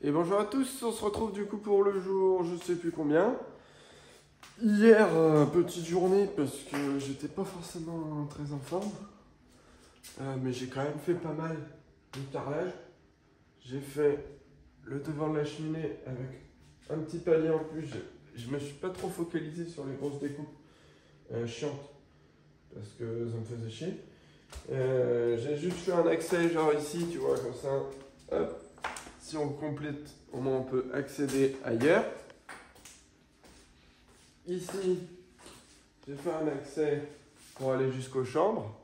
Et bonjour à tous, on se retrouve du coup pour le jour je sais plus combien. Hier, petite journée parce que j'étais pas forcément très en forme. Mais j'ai quand même fait pas mal de carrelage. J'ai fait le devant de la cheminée avec un petit palier en plus. Je me suis pas trop focalisé sur les grosses découpes chiantes parce que ça me faisait chier. J'ai juste fait un accès genre ici, tu vois, comme ça. Hop. Si on complète, au moins on peut accéder ailleurs. Ici, j'ai fait un accès pour aller jusqu'aux chambres.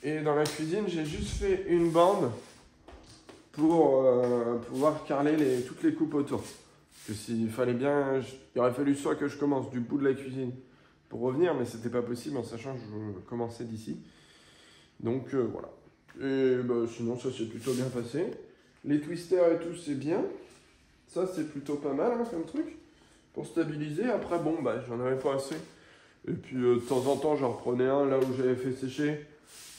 Et dans la cuisine, j'ai juste fait une bande pour pouvoir carreler toutes les coupes autour. Parce que s'il fallait bien, il aurait fallu soit que je commence du bout de la cuisine pour revenir, mais c'était pas possible en sachant que je commençais d'ici. Donc voilà. Et bah, sinon, ça s'est plutôt bien passé. Les twisters et tout, c'est bien. Ça, c'est plutôt pas mal hein, comme truc. Pour stabiliser. Après, bon, bah, j'en avais pas assez. Et puis, de temps en temps, j'en reprenais un là où j'avais fait sécher.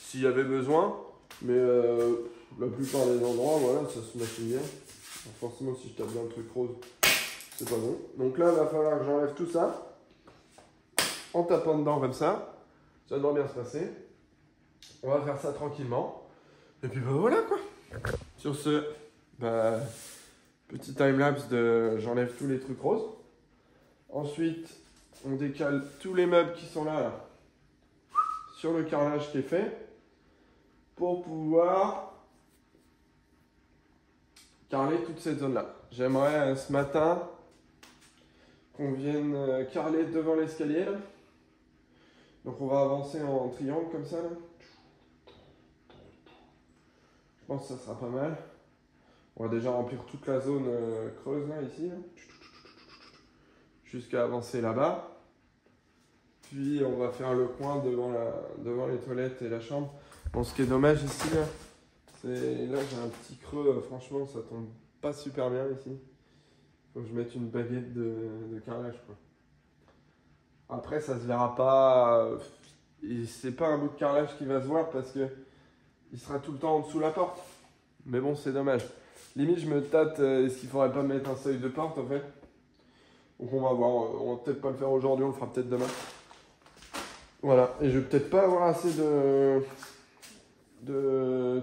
S'il y avait besoin. Mais la plupart des endroits, voilà, ça se machine bien. Alors, forcément, si je tape dans le truc rose, c'est pas bon. Donc là, il va falloir que j'enlève tout ça. En tapant dedans comme ça. Ça doit bien se passer. On va faire ça tranquillement. Et puis, bah voilà quoi. Sur ce, bah, petit timelapse de j'enlève tous les trucs roses. Ensuite, on décale tous les meubles qui sont là, sur le carrelage qui est fait pour pouvoir carreler toute cette zone-là. J'aimerais ce matin qu'on vienne carreler devant l'escalier. Donc on va avancer en triangle comme ça. Là. Je pense que ça sera pas mal. On va déjà remplir toute la zone creuse là, ici. Là. Jusqu'à avancer là-bas. Puis on va faire le coin devant les toilettes et la chambre. Bon, ce qui est dommage ici, là, c'est là j'ai un petit creux. Franchement, ça tombe pas super bien ici. Faut que je mette une baguette de carrelage, quoi. Après, ça se verra pas. C'est pas un bout de carrelage qui va se voir parce que il sera tout le temps en dessous de la porte. Mais bon, c'est dommage. Limite, je me tâte. Est-ce qu'il faudrait pas mettre un seuil de porte en fait? Donc on va voir. On va peut-être pas le faire aujourd'hui. On le fera peut-être demain. Voilà, et je vais peut-être pas avoir assez de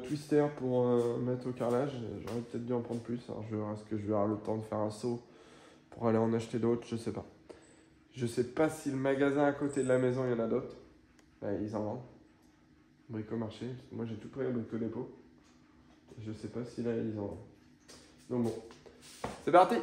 twister pour mettre au carrelage. J'aurais peut-être dû en prendre plus. Alors je verrai ce que je vais avoir le temps de faire un saut pour aller en acheter d'autres, je sais pas. Je sais pas si le magasin à côté de la maison, il y en a d'autres. Bah, ils en vendent. Bricomarché. Moi j'ai tout pris à Brico Dépôt. Je sais pas si là ils en vendent. Donc bon, c'est parti!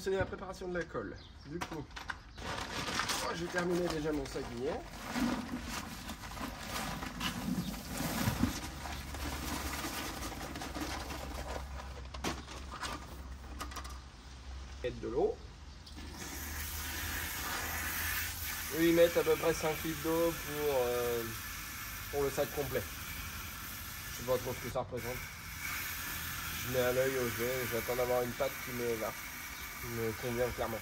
C'est la préparation de la colle. Du coup, j'ai terminé déjà mon sac d'hier. De l'eau. Eux, ils mettent à peu près 5 litres d'eau pour le sac complet. Je sais pas trop ce que ça représente. Je mets à l'œil au jet, j'attends d'avoir une pâte qui me convient clairement.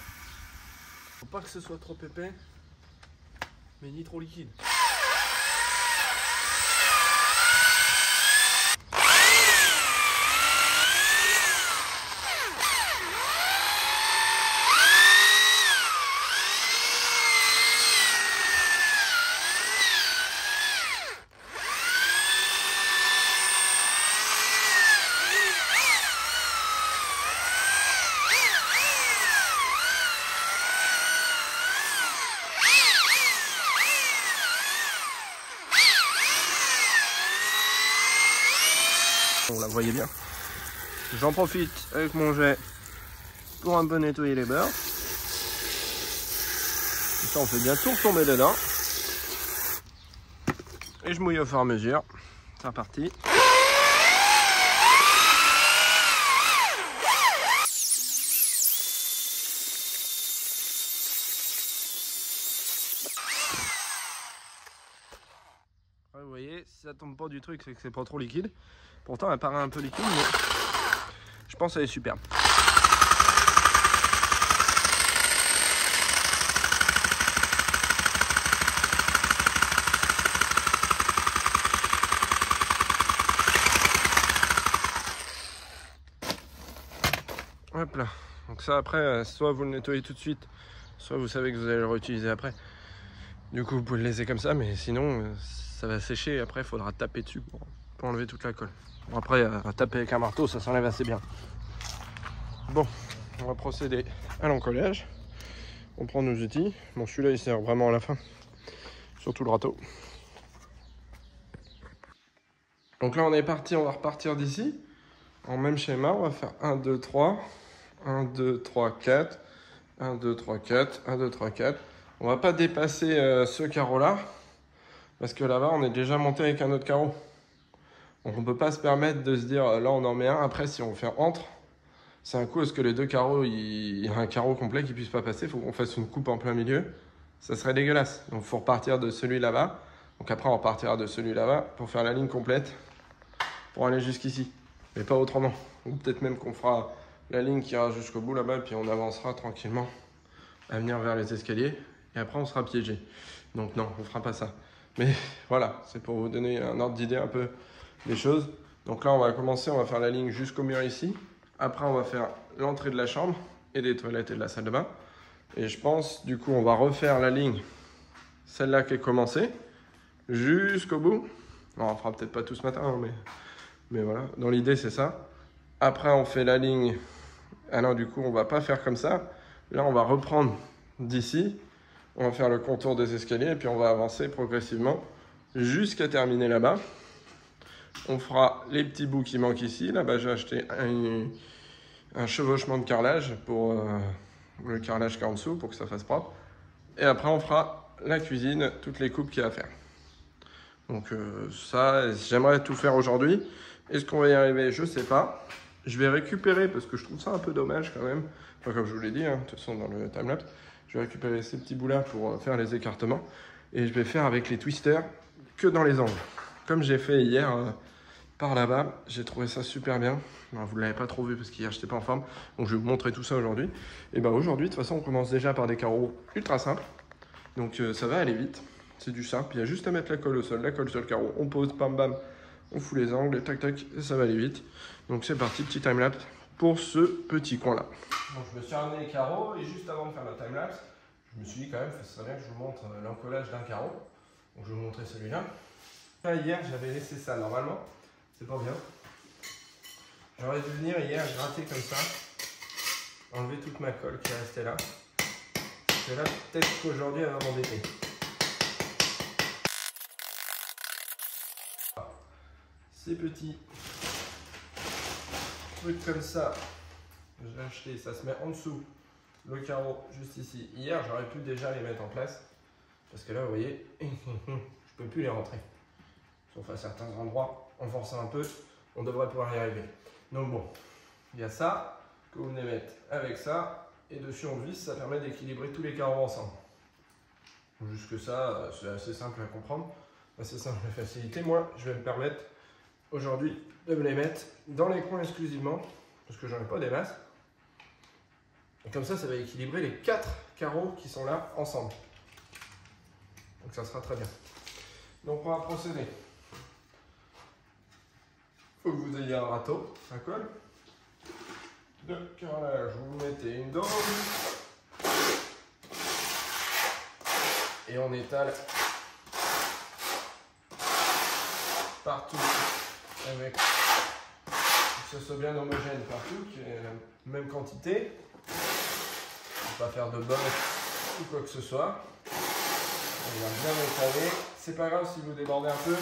Faut pas que ce soit trop épais, mais ni trop liquide. On la voyait bien. J'en profite avec mon jet pour un peu nettoyer les bords. Ça, on fait bien tout retomber dedans. Et je mouille au fur et à mesure. C'est reparti. ça tombe pas du truc, c'est que c'est pas trop liquide. Pourtant, elle paraît un peu liquide, mais je pense qu'elle est superbe. Hop là. Donc ça après, soit vous le nettoyez tout de suite, soit vous savez que vous allez le réutiliser après. Du coup, vous pouvez le laisser comme ça, mais sinon, ça va sécher et après, il faudra taper dessus pour enlever toute la colle. Bon, après, à taper avec un marteau, ça s'enlève assez bien. Bon, on va procéder à l'encollage. On prend nos outils. Bon, celui-là, il sert vraiment à la fin, surtout le râteau. Donc là, on est parti, on va repartir d'ici. En même schéma, on va faire 1, 2, 3, 1, 2, 3, 4, 1, 2, 3, 4, 1, 2, 3, 4. On va pas dépasser ce carreau-là, parce que là-bas, on est déjà monté avec un autre carreau. Donc on peut pas se permettre de se dire, là, on en met un. Après, si on fait entre, c'est un coup, est-ce que les deux carreaux, il y a un carreau complet qui puisse pas passer, il faut qu'on fasse une coupe en plein milieu. Ça serait dégueulasse. Donc il faut repartir de celui là-bas. Donc après, on repartira de celui là-bas pour faire la ligne complète, pour aller jusqu'ici. Mais pas autrement. Ou peut-être même qu'on fera la ligne qui ira jusqu'au bout là-bas, puis on avancera tranquillement à venir vers les escaliers. Et après, on sera piégé. Donc non, on fera pas ça. Mais voilà, c'est pour vous donner un ordre d'idée un peu des choses. Donc là, on va commencer, on va faire la ligne jusqu'au mur ici. Après, on va faire l'entrée de la chambre et des toilettes et de la salle de bain. Et je pense, du coup, on va refaire la ligne, celle-là qui est commencée, jusqu'au bout. Non, on fera peut-être pas tout ce matin, hein, mais voilà, dans l'idée, c'est ça. Après, on fait la ligne. Ah non, du coup, on va pas faire comme ça. Là, on va reprendre d'ici. On va faire le contour des escaliers et puis on va avancer progressivement jusqu'à terminer là-bas. On fera les petits bouts qui manquent ici. Là-bas, j'ai acheté un chevauchement de carrelage pour le carrelage qui est en dessous pour que ça fasse propre. Et après, on fera la cuisine, toutes les coupes qu'il y a à faire. Donc ça, j'aimerais tout faire aujourd'hui. Est-ce qu'on va y arriver? Je sais pas. Je vais récupérer parce que je trouve ça un peu dommage quand même. Enfin, comme je vous l'ai dit, hein, de toute façon, dans le timelapse. Je vais récupérer ces petits bouts-là pour faire les écartements. Et je vais faire avec les twisters que dans les angles. Comme j'ai fait hier par là-bas, j'ai trouvé ça super bien. Alors, vous ne l'avez pas trop vu parce qu'hier, je n'étais pas en forme. Donc, je vais vous montrer tout ça aujourd'hui. Et bien aujourd'hui, de toute façon, on commence déjà par des carreaux ultra simples. Donc, ça va aller vite. C'est du simple. Il y a juste à mettre la colle au sol, la colle sur le carreau. On pose, bam, bam. On fout les angles, tac, tac, et ça va aller vite. Donc, c'est parti, petit timelapse pour ce petit coin-là. Donc je me suis ramené les carreaux et juste avant de faire ma timelapse, je me suis dit quand même, ce serait bien que je vous montre l'encollage d'un carreau. Donc je vais vous montrer celui-là. Hier, j'avais laissé ça. Normalement, c'est pas bien. J'aurais dû venir hier gratter comme ça, enlever toute ma colle qui est restée là. Et là, peut-être qu'aujourd'hui, elle va m'embêter. Ces petits trucs comme ça, je l'ai acheté, ça se met en dessous, le carreau juste ici. Hier, j'aurais pu déjà les mettre en place, parce que là, vous voyez, je peux plus les rentrer. Sauf à certains endroits, en forçant un peu, on devrait pouvoir y arriver. Donc bon, il y a ça, que vous venez mettre avec ça, et dessus on visse, ça permet d'équilibrer tous les carreaux ensemble. Jusque ça, c'est assez simple à comprendre, assez simple à faciliter. Moi, je vais me permettre aujourd'hui de me les mettre dans les coins exclusivement, parce que j'en ai pas des masses. Et comme ça, ça va équilibrer les 4 carreaux qui sont là ensemble. Donc ça sera très bien. Donc on va procéder. Il faut que vous ayez un râteau, ça colle. De carrelage, vous mettez une dose. Et on étale partout avec que ce soit bien homogène partout, qu'il y ait la même quantité. On va pas faire de bosse ou quoi que ce soit. On va bien étaler. C'est pas grave si vous débordez un peu.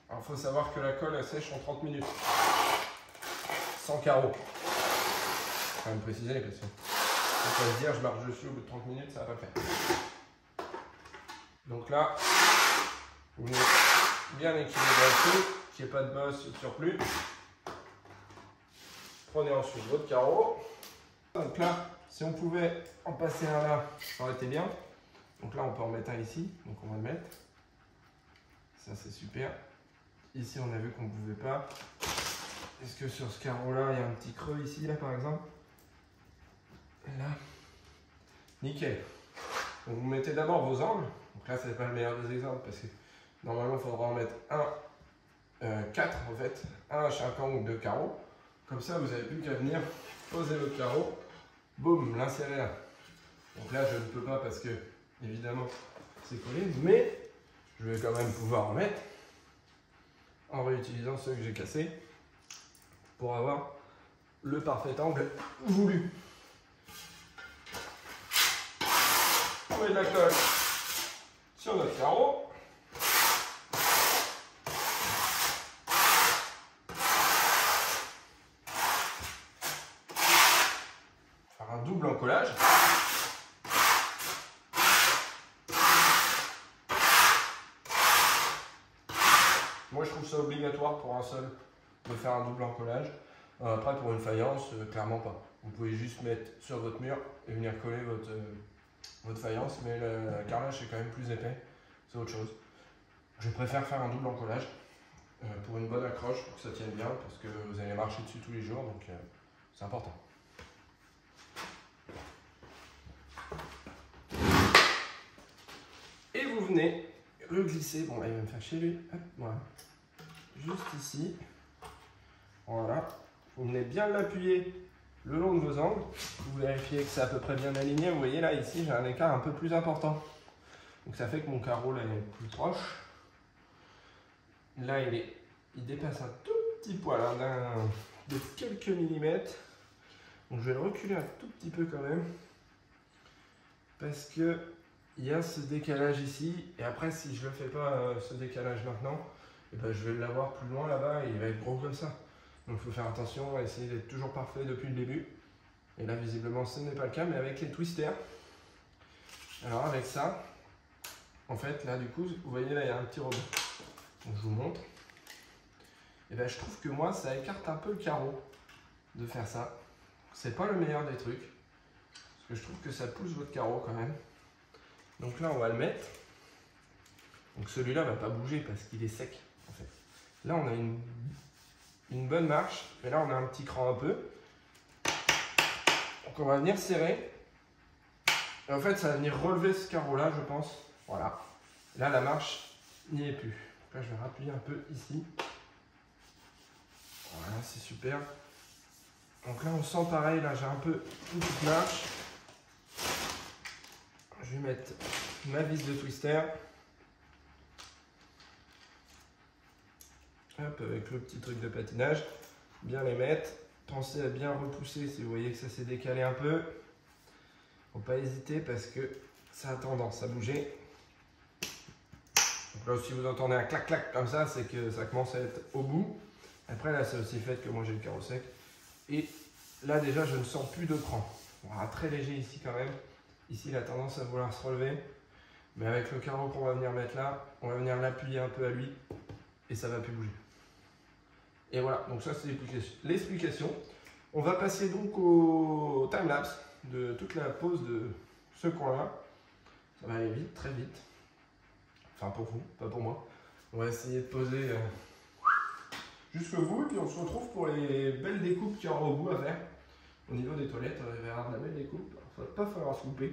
Alors il faut savoir que la colle elle sèche en 30 minutes. Sans carreau. Faut quand même préciser parce que on va se dire je marche dessus au bout de 30 minutes, ça va pas le faire. Donc là, vous venez bien équilibrer le tout, qu'il n'y ait pas de bosse de surplus. Prenez ensuite votre carreau. Donc là, si on pouvait en passer un là, ça aurait été bien. Donc là, on peut en mettre un ici. Donc on va le mettre. Ça, c'est super. Ici, on a vu qu'on ne pouvait pas. Est-ce que sur ce carreau-là, il y a un petit creux ici, là, par exemple? Là. Nickel. Donc, vous mettez d'abord vos angles. Donc là, c'est pas le meilleur des exemples parce que normalement, il faudra en mettre 4 en fait. Un à chaque angle ou 2 carreaux. Comme ça, vous n'avez plus qu'à venir poser votre carreau. Boum, l'insérer là. Donc là, je ne peux pas parce que, évidemment, c'est collé. Mais je vais quand même pouvoir en mettre en réutilisant ceux que j'ai cassés pour avoir le parfait angle voulu. On met de la colle sur notre carreau. Faire un double encollage. Moi, je trouve ça obligatoire pour un sol de faire un double encollage. Après, pour une faïence, clairement pas. Vous pouvez juste mettre sur votre mur et venir coller votre faïence, mais le carrelage est quand même plus épais, c'est autre chose. Je préfère faire un double encollage pour une bonne accroche, pour que ça tienne bien, parce que vous allez marcher dessus tous les jours, donc c'est important. Et vous venez le glisser, bon là il va me faire chier lui, hop, voilà, juste ici, voilà, vous venez bien l'appuyer le long de vos angles, vous vérifiez que c'est à peu près bien aligné, vous voyez là ici j'ai un écart un peu plus important, donc ça fait que mon carreau là est plus proche, là il dépasse un tout petit poil, hein, de quelques millimètres, donc je vais le reculer un tout petit peu quand même, parce que il y a ce décalage ici, et après si je ne le fais pas ce décalage maintenant, et ben, je vais l'avoir plus loin là-bas et il va être gros comme ça. Donc il faut faire attention, essayer d'être toujours parfait depuis le début. Et là visiblement ce n'est pas le cas, mais avec les twisters, alors avec ça, en fait là du coup, vous voyez là il y a un petit rebond. Donc je vous montre. Et ben je trouve que moi ça écarte un peu le carreau de faire ça. C'est pas le meilleur des trucs, parce que je trouve que ça pousse votre carreau quand même. Donc là on va le mettre. Donc celui-là va pas bouger parce qu'il est sec en fait. Là on a une bonne marche, mais là on a un petit cran un peu. Donc on va venir serrer. Et en fait ça va venir relever ce carreau là je pense. Voilà. Là la marche n'y est plus. Donc là je vais rappuyer un peu ici. Voilà, c'est super. Donc là on sent pareil, là j'ai un peu une petite marche. Je vais mettre ma vis de twister. Hop, avec le petit truc de patinage. Bien les mettre. Pensez à bien repousser si vous voyez que ça s'est décalé un peu. Faut pas hésiter parce que ça a tendance à bouger. Donc là, si vous entendez un clac-clac comme ça, c'est que ça commence à être au bout. Après, là, c'est aussi le fait que moi j'ai le carreau sec. Et là, déjà, je ne sens plus de cran. Voilà, très léger ici quand même. Ici, il a tendance à vouloir se relever. Mais avec le carreau qu'on va venir mettre là, on va venir l'appuyer un peu à lui. Et ça ne va plus bouger. Et voilà, donc ça c'est l'explication. On va passer donc au timelapse de toute la pose de ce coin-là. Ça va aller vite, très vite. Enfin pour vous, pas pour moi. On va essayer de poser jusqu'au bout et puis on se retrouve pour les belles découpes qu'il y aura au bout à faire. Au niveau des toilettes, il va y avoir de la belle découpe. Il ne va pas falloir se louper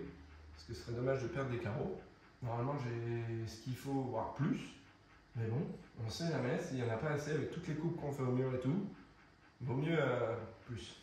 parce que ce serait dommage de perdre des carreaux. Normalement j'ai ce qu'il faut, voire plus. Mais bon, on sait jamais, s'il n'y en a pas assez avec toutes les coupes qu'on fait au mur et tout, vaut mieux plus.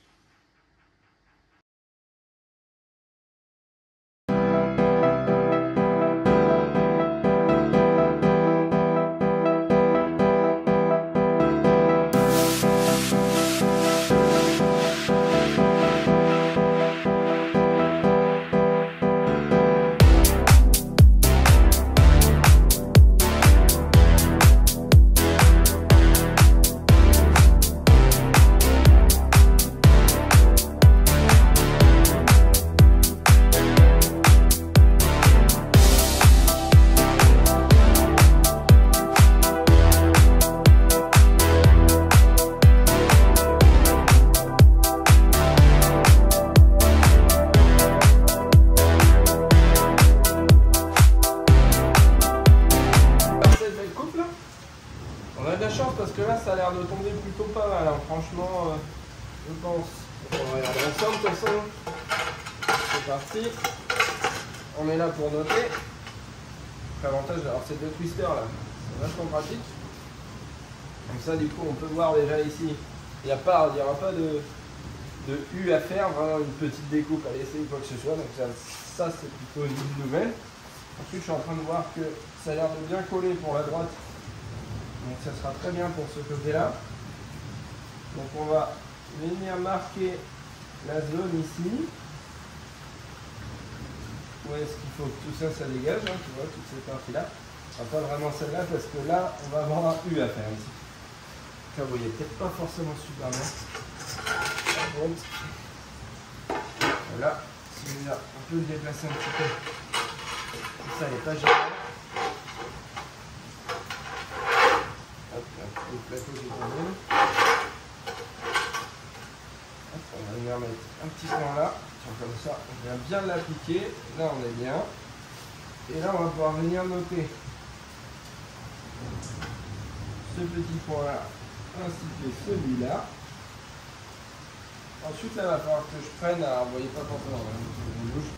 plutôt pas mal, hein. Franchement, je pense. On va regarder ensemble de toute façon. C'est parti. On est là pour noter. L'avantage d'avoir ces deux twisters là, c'est vachement pratique. Comme ça, du coup, on peut voir déjà ici. Il n'y aura pas de U à faire, vraiment une petite découpe à laisser ou quoi que ce soit. Donc ça c'est plutôt une bonne nouvelle. Ensuite, je suis en train de voir que ça a l'air de bien coller pour la droite. Donc ça sera très bien pour ce côté-là. Donc on va venir marquer la zone ici. Où est-ce qu'il faut que tout ça, ça dégage, hein, tu vois, toute cette partie-là. Pas vraiment celle-là parce que là, on va avoir un U à faire ici. Ça, vous voyez peut-être pas forcément super bien. Voilà, celui-là, on peut le déplacer un petit peu. Ça, il n'est pas génial. Hop, le plateau qui tombe. On va venir mettre un petit point là. Comme ça, on vient bien l'appliquer. Là, on est bien. Et là, on va pouvoir venir noter ce petit point-là, ainsi que celui-là. Ensuite, là, il va falloir que je prenne. Alors, vous voyez pas forcément.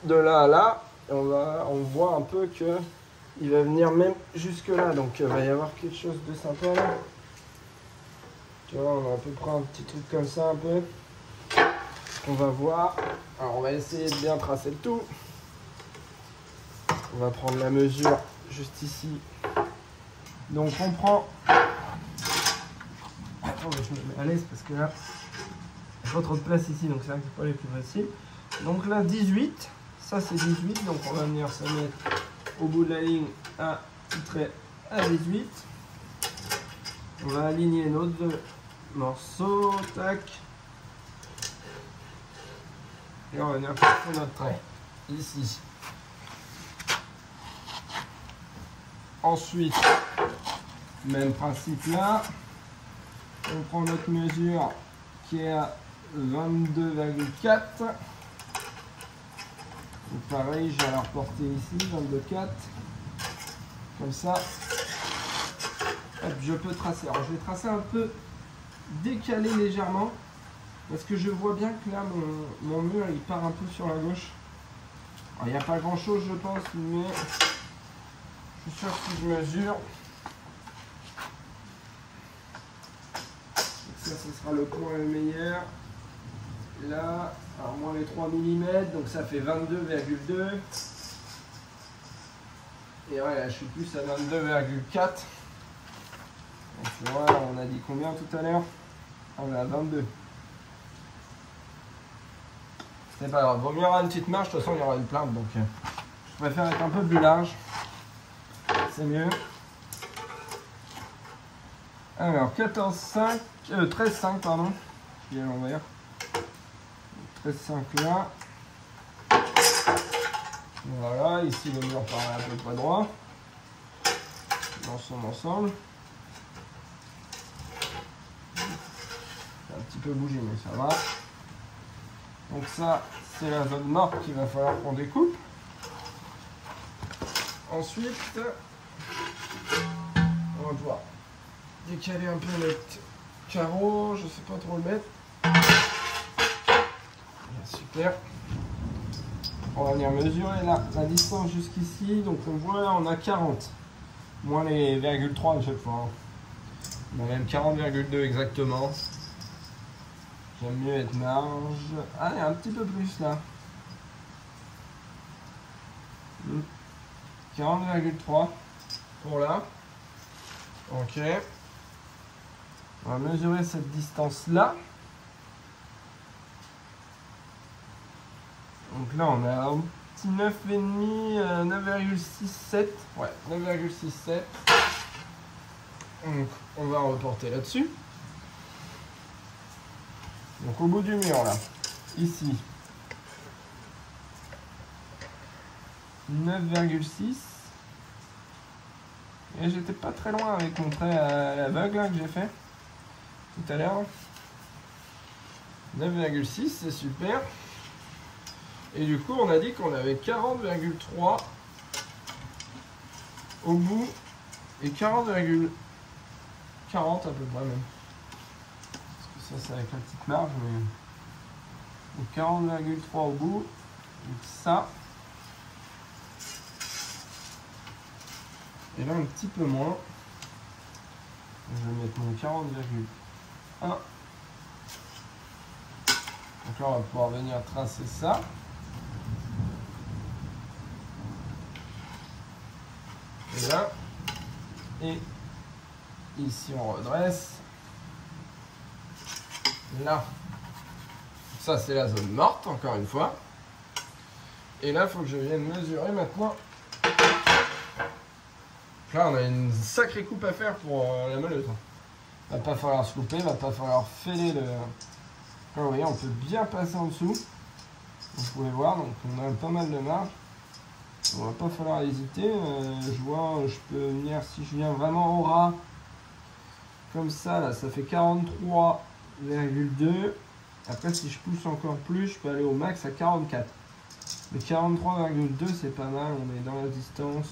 De là à là, on voit un peu que il va venir même jusque là. Donc, il va y avoir quelque chose de sympa là. Tu vois, on a à peu près un petit truc comme ça un peu. On va voir. Alors on va essayer de bien tracer le tout. On va prendre la mesure juste ici. Donc on prend. Attendez, je me mets à l'aise parce que là, il n'y a pas trop de place ici, donc c'est vrai que c'est pas les plus faciles. Donc là 18, ça c'est 18, donc on va venir se mettre au bout de la ligne un petit trait à 18. On va aligner nos deux morceaux, tac. Et on va venir faire notre trait, ici. Ensuite, même principe là. On prend notre mesure qui est à 22,4. Pareil, je vais la reporter ici, 22,4. Comme ça. Hop, je peux tracer. Alors je vais tracer un peu décalé légèrement. Parce que je vois bien que là, mon mur, il part un peu sur la gauche. Alors, il n'y a pas grand chose, je pense, mais je suis sûr que si je mesure, ça, ce sera le point le meilleur. Là, alors moins les 3 mm, donc ça fait 22,2. Et ouais, là, je suis plus à 22,4. Donc tu vois, on a dit combien tout à l'heure? On est à 22. C'est pas grave, vaut mieux avoir une petite marge, de toute façon il y aura une plainte, donc je préfère être un peu plus large, c'est mieux. Alors 13,5 pardon, je vais à l'envers, 13,5 là, voilà, ici le mur paraît à peu près droit, dans son ensemble. Ça a un petit peu bougé mais ça va. Donc ça, c'est la zone morte qu'il va falloir qu'on découpe. Ensuite, on va pouvoir décaler un peu notre carreau. Je ne sais pas trop le mettre. Super. On va venir mesurer là, la distance jusqu'ici. Donc on voit là, on a 40. Moins les 0,3 à chaque fois. On a même 40,2 exactement. J'aime mieux être marge. Allez, un petit peu plus là. 40,3 pour là. Ok. On va mesurer cette distance là. Donc là, on a un petit 9,5, 9,67. Ouais, 9,67. Donc, on va reporter là-dessus. Donc au bout du mur là, ici, 9,6. Et j'étais pas très loin avec mon trait à l'aveugle que j'ai fait tout à l'heure. 9,6, c'est super. Et du coup, on a dit qu'on avait 40,3 au bout et 40,40 à peu près même. Ça c'est avec la petite marge, mais 40,3 au bout. Donc ça. Et là un petit peu moins. Je vais mettre mon 40,1. Donc là on va pouvoir venir tracer ça. Et là. Et ici on redresse. Là. Ça c'est la zone morte encore une fois. Et là il faut que je vienne mesurer maintenant. Là on a une sacrée coupe à faire pour la meuleuse. Va pas falloir se louper, va pas falloir fêler le... Là vous voyez on peut bien passer en dessous. Vous pouvez voir, donc on a pas mal de marge. On va pas falloir hésiter. Je vois, je peux venir, si je viens vraiment au ras, comme ça, là, ça fait 43,2. Après, si je pousse encore plus, je peux aller au max à 44. Mais 43,2, c'est pas mal. On est dans la distance.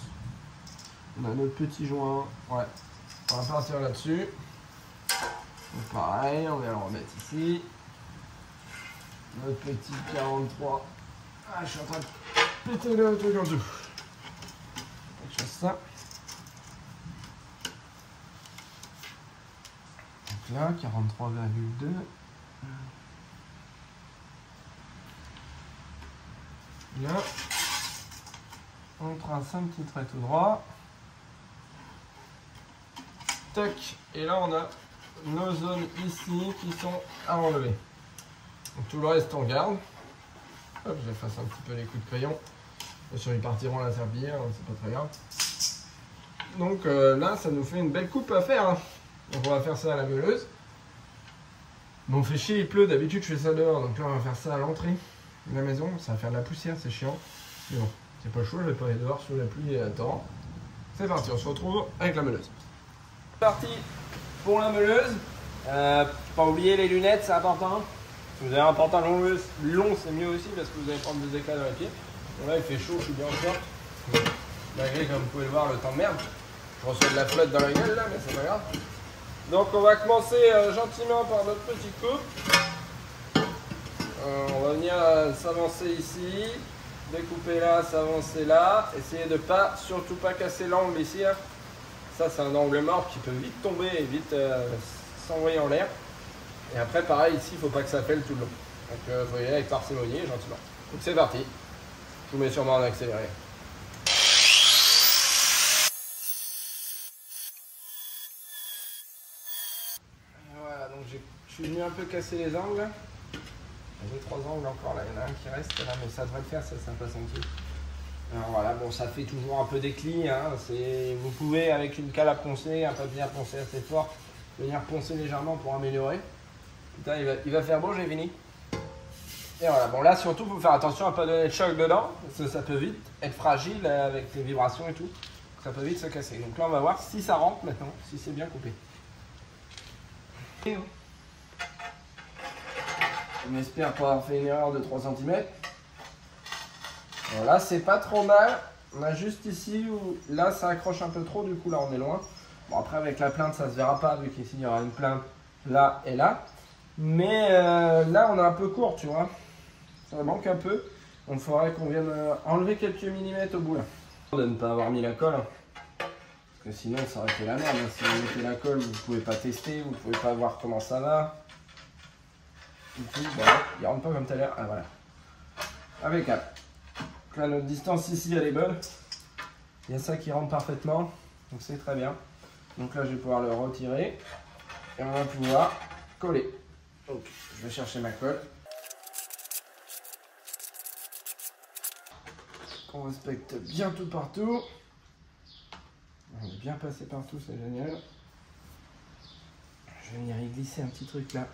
On a notre petit joint. Ouais. On va partir là-dessus. Donc, pareil, on va le remettre ici. Notre petit 43. Ah, je suis en train de péter le truc en dessous. Je fais ça. Donc là, 43,2. Là, on trace un petit trait tout droit. Tac. Et là, on a nos zones ici qui sont à enlever. Donc tout le reste, on garde. Hop, j'efface un petit peu les coups de crayon. Bien sûr, ils partiront à la serpillière, hein, c'est pas très grave. Donc là, ça nous fait une belle coupe à faire. Hein. Donc on va faire ça à la meuleuse. Bon, on fait chier, il pleut. D'habitude, je fais ça dehors. Donc là, on va faire ça à l'entrée de la maison. Ça va faire de la poussière, c'est chiant. Mais bon, c'est pas chaud, je vais pas aller dehors sous la pluie et à temps. C'est parti, on se retrouve avec la meuleuse. C'est parti pour la meuleuse. Pas oublier les lunettes, c'est important. Si vous avez un pantalon long, c'est mieux aussi parce que vous allez prendre des éclats dans les pieds. Bon, là, il fait chaud, je suis bien en short. Malgré, comme vous pouvez le voir, le temps de merde. Je reçois de la flotte dans la gueule là, mais c'est pas grave. Donc, on va commencer gentiment par notre petite coupe. On va venir s'avancer ici, découper là, s'avancer là. Essayez de surtout pas casser l'angle ici. Hein. Ça, c'est un angle mort qui peut vite tomber et vite s'envoyer en l'air. Et après, pareil, ici, il ne faut pas que ça pèle tout le long. Donc, il faut y aller avec parcimonie et gentiment. Donc, c'est parti. Je vous mets sûrement en accéléré. Voilà, donc je suis venu un peu casser les angles. Il y a 2-3 angles encore là, il y en a un qui reste là, mais ça devrait le faire, ça c'est un peu senti. Alors voilà, bon, ça fait toujours un peu d'éclat. Hein. Vous pouvez, avec une cale à poncer, un papier à poncer assez fort, venir poncer légèrement pour améliorer. Putain, il va faire beau, j'ai fini. Et voilà, bon là surtout, il faut faire attention à ne pas donner de choc dedans, parce que ça peut vite être fragile avec les vibrations et tout. Ça peut vite se casser. Donc là, on va voir si ça rentre maintenant, si c'est bien coupé. On espère pas avoir fait une erreur de 3 cm. Voilà, c'est pas trop mal. On a juste ici où là ça accroche un peu trop, du coup là on est loin. Bon après avec la plainte ça se verra pas vu qu'ici il y aura une plainte là et là. Mais là on est un peu court, tu vois. Ça manque un peu. Donc il faudrait qu'on vienne enlever quelques millimètres au bout là. De ne pas avoir mis la colle. Parce que sinon ça aurait fait la merde. Si vous mettez la colle, vous pouvez pas tester, vous pouvez pas voir comment ça va. Et puis voilà, il rentre pas comme tout à l'heure. Ah voilà. Impeccable. Donc là notre distance ici elle est bonne. Il y a ça qui rentre parfaitement. Donc c'est très bien. Donc là je vais pouvoir le retirer. Et on va pouvoir coller. Donc je vais chercher ma colle. On respecte bien tout partout. On est bien passé partout, c'est génial. Je vais venir y glisser un petit truc là.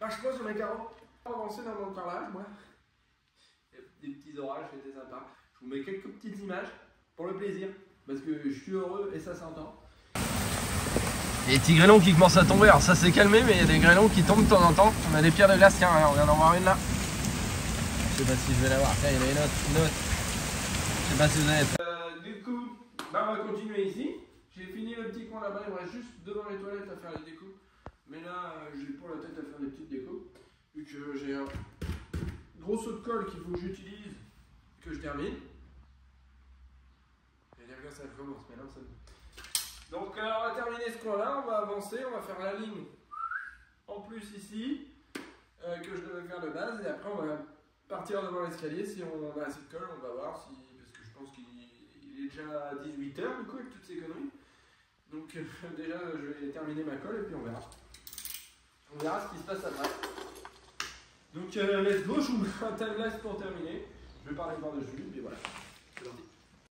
vachement sur mes carreaux. On va avancer dans mon carrelage, moi. Des petits orages, c'était sympa. Je vous mets quelques petites images pour le plaisir, parce que je suis heureux et ça s'entend. Et les petits grêlons qui commencent à tomber, alors ça s'est calmé, mais il y a des grêlons qui tombent de temps en temps. On a des pierres de glace, tiens, on vient d'en voir une là. Je sais pas si je vais la voir, tiens, il y en a une autre. Je sais pas si vous avez... Du coup, bah on va continuer ici. J'ai fini le petit coin là-bas, il me reste juste devant les toilettes à faire les découpes. Mais là, j'ai pour la tête à faire des petites découpes. Vu que j'ai un gros saut de colle qu'il faut que j'utilise, que je termine. J'allais dire que ça commence, mais non, ça... Donc on va terminer ce coin-là, on va avancer, on va faire la ligne en plus ici, que je devais faire de base, et après on va partir devant l'escalier. Si on a assez de colle, on va voir, si, parce que je pense qu'il est déjà 18 h du coup avec toutes ces conneries. Donc déjà je vais terminer ma colle et puis on verra. On verra ce qui se passe après. Donc let's go, je vous mets un timelapse pour terminer. Je vais parler par-dessus, et puis voilà.